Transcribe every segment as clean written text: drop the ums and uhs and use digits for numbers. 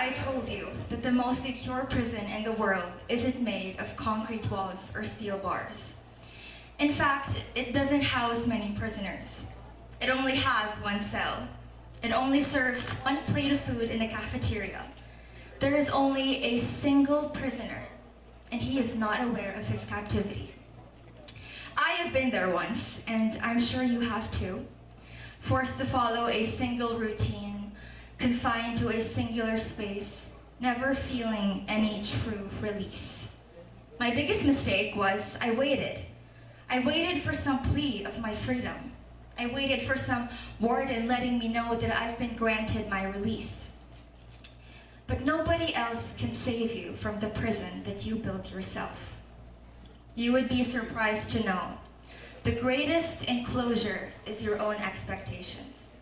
I told you that the most secure prison in the world isn't made of concrete walls or steel bars. In fact, it doesn't house many prisoners. It only has one cell. It only serves one plate of food in the cafeteria. There is only a single prisoner, and he is not aware of his captivity. I have been there once, and I'm sure you have too. Forced to follow a single routine, confined to a singular space, never feeling any true release. My biggest mistake was I waited. I waited for some plea of my freedom. I waited for some warden letting me know that I've been granted my release. But nobody else can save you from the prison that you built yourself. You would be surprised to know the greatest enclosure is your own expectations.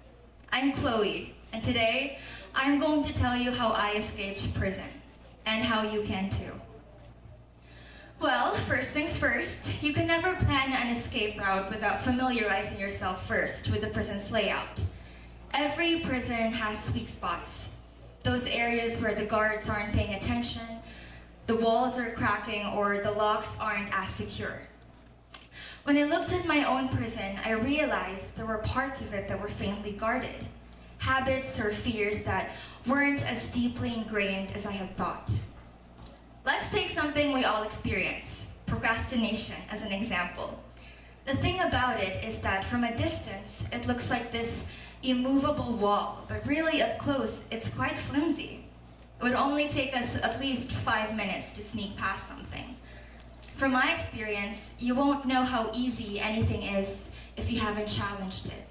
I'm Chloe, and today I'm going to tell you how I escaped prison, and how you can too. Well, first things first, you can never plan an escape route without familiarizing yourself first with the prison's layout. Every prison has weak spots. Those areas where the guards aren't paying attention, the walls are cracking, or the locks aren't as secure. When I looked at my own prison, I realized there were parts of it that were faintly guarded. Habits or fears that weren't as deeply ingrained as I had thought. Let's take something we all experience, procrastination, as an example. The thing about it is that from a distance, it looks like this immovable wall, but really up close, it's quite flimsy. It would only take us at least 5 minutes to sneak past something. From my experience, you won't know how easy anything is if you haven't challenged it.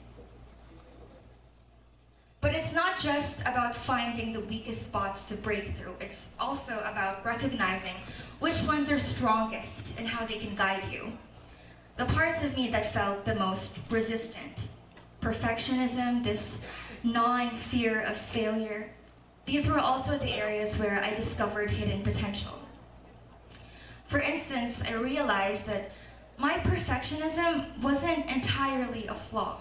But it's not just about finding the weakest spots to break through. It's also about recognizing which ones are strongest and how they can guide you. The parts of me that felt the most resistant, perfectionism, this gnawing fear of failure, these were also the areas where I discovered hidden potential. For instance, I realized that my perfectionism wasn't entirely a flaw.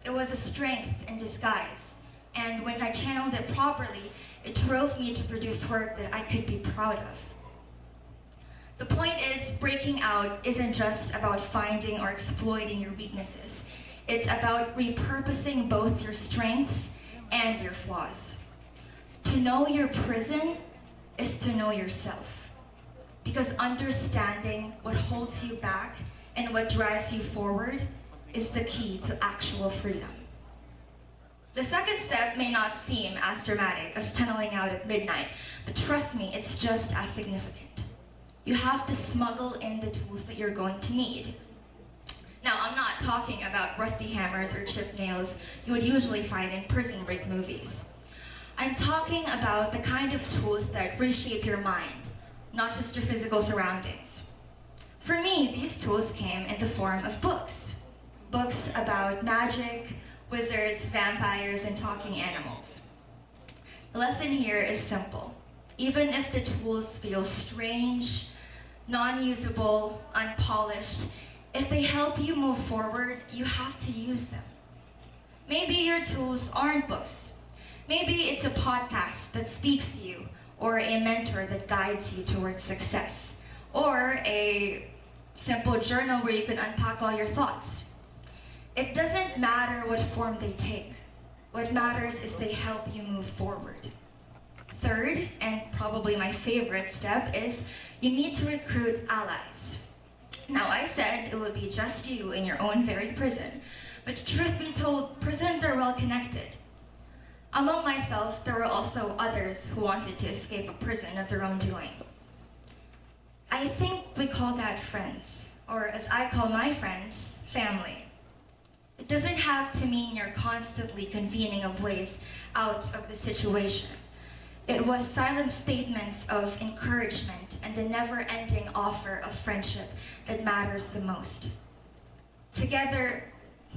It was a strength in disguise. And when I channeled it properly, it drove me to produce work that I could be proud of. The point is, breaking out isn't just about finding or exploiting your weaknesses. It's about repurposing both your strengths and your flaws. To know your prison is to know yourself. Because understanding what holds you back and what drives you forward is the key to actual freedom. The second step may not seem as dramatic as tunneling out at midnight, but trust me, it's just as significant. You have to smuggle in the tools that you're going to need. Now, I'm not talking about rusty hammers or chipped nails you would usually find in prison break movies. I'm talking about the kind of tools that reshape your mind, not just your physical surroundings. For me, these tools came in the form of books. Books about magic, wizards, vampires, and talking animals. The lesson here is simple. Even if the tools feel strange, non-usable, unpolished, if they help you move forward, you have to use them. Maybe your tools aren't books. Maybe it's a podcast that speaks to you, or a mentor that guides you towards success, or a simple journal where you can unpack all your thoughts. It doesn't matter what form they take. What matters is they help you move forward. Third, and probably my favorite step, is you need to recruit allies. Now, I said it would be just you in your own very prison, but truth be told, prisons are well connected. Among myself, there were also others who wanted to escape a prison of their own doing. I think we call that friends, or as I call my friends, family. It doesn't have to mean you're constantly convening of ways out of the situation. It was silent statements of encouragement and the never-ending offer of friendship that matters the most. Together,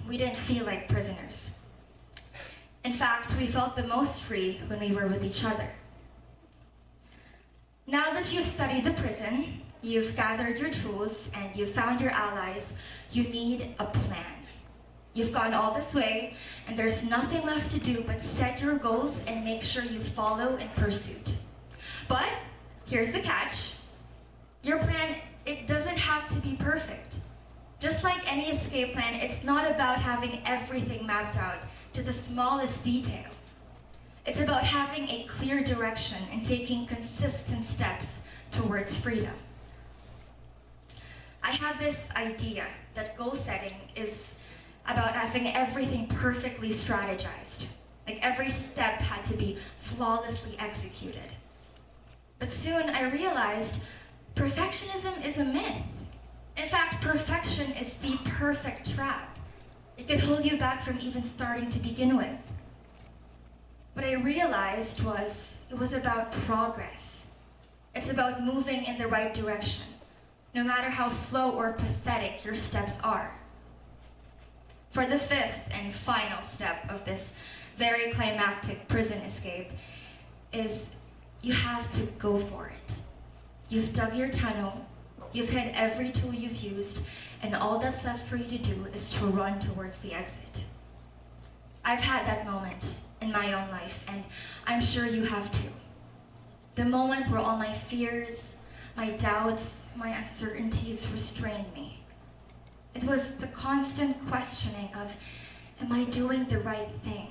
we didn't feel like prisoners. In fact, we felt the most free when we were with each other. Now that you've studied the prison, you've gathered your tools, and you've found your allies, you need a plan. You've gone all this way, and there's nothing left to do but set your goals and make sure you follow in pursuit. But here's the catch. Your plan, it doesn't have to be perfect. Just like any escape plan, it's not about having everything mapped out to the smallest detail. It's about having a clear direction and taking consistent steps towards freedom. I have this idea that goal setting is about having everything perfectly strategized. Like every step had to be flawlessly executed. But soon I realized perfectionism is a myth. In fact, perfection is the perfect trap. It could hold you back from even starting to begin with. What I realized was it was about progress. It's about moving in the right direction, no matter how slow or pathetic your steps are. For the fifth and final step of this very climactic prison escape is you have to go for it. You've dug your tunnel, you've hit every tool you've used, and all that's left for you to do is to run towards the exit. I've had that moment in my own life, and I'm sure you have too. The moment where all my fears, my doubts, my uncertainties restrained me. It was the constant questioning of, am I doing the right thing?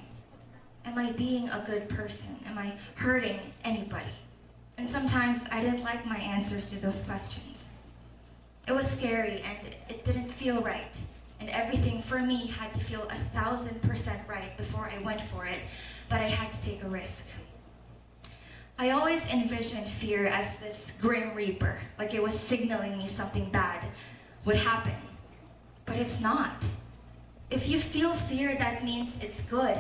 Am I being a good person? Am I hurting anybody? And sometimes I didn't like my answers to those questions. It was scary and it didn't feel right. And everything for me had to feel 1,000% right before I went for it, but I had to take a risk. I always envisioned fear as this grim reaper, like it was signaling me something bad would happen. But it's not. If you feel fear, that means it's good.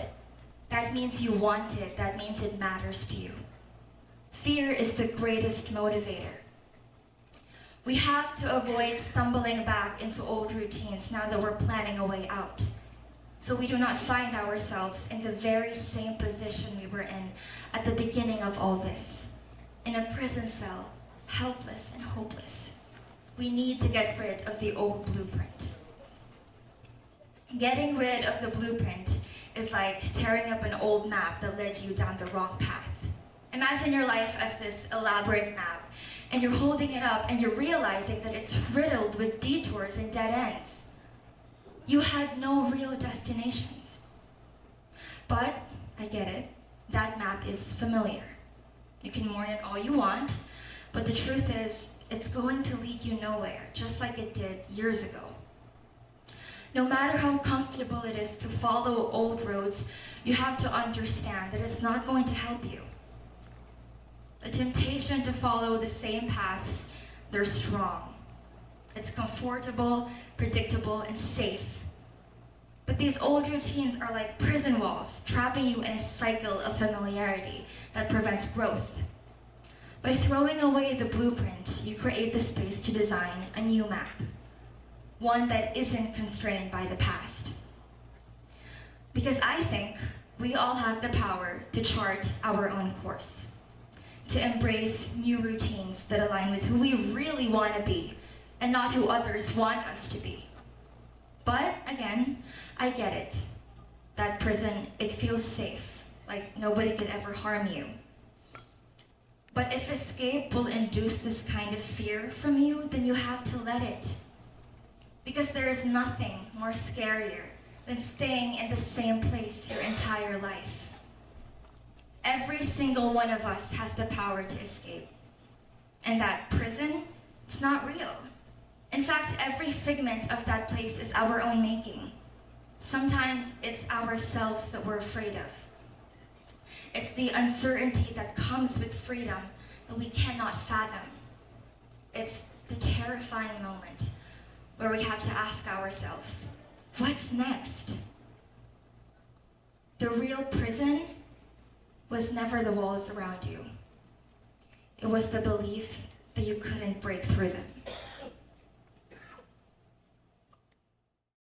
That means you want it. That means it matters to you. Fear is the greatest motivator. We have to avoid stumbling back into old routines now that we're planning a way out, so we do not find ourselves in the very same position we were in at the beginning of all this, in a prison cell, helpless and hopeless. We need to get rid of the old blueprint. Getting rid of the blueprint is like tearing up an old map that led you down the wrong path. Imagine your life as this elaborate map, and you're holding it up and you're realizing that it's riddled with detours and dead ends. You had no real destinations. But, I get it, that map is familiar. You can mourn it all you want, but the truth is, it's going to lead you nowhere, just like it did years ago. No matter how comfortable it is to follow old roads, you have to understand that it's not going to help you. The temptation to follow the same paths, they're strong. It's comfortable, predictable, and safe. But these old routines are like prison walls, trapping you in a cycle of familiarity that prevents growth. By throwing away the blueprint, you create the space to design a new map, one that isn't constrained by the past. Because I think we all have the power to chart our own course, to embrace new routines that align with who we really want to be and not who others want us to be. But again, I get it. That prison, it feels safe, like nobody could ever harm you. But if escape will induce this kind of fear from you, then you have to let it. Because there is nothing more scarier than staying in the same place your entire life. Every single one of us has the power to escape. And that prison, it's not real. In fact, every figment of that place is our own making. Sometimes it's ourselves that we're afraid of. It's the uncertainty that comes with freedom that we cannot fathom. It's the terrifying moment where we have to ask ourselves, what's next? The real prison was never the walls around you. It was the belief that you couldn't break through them.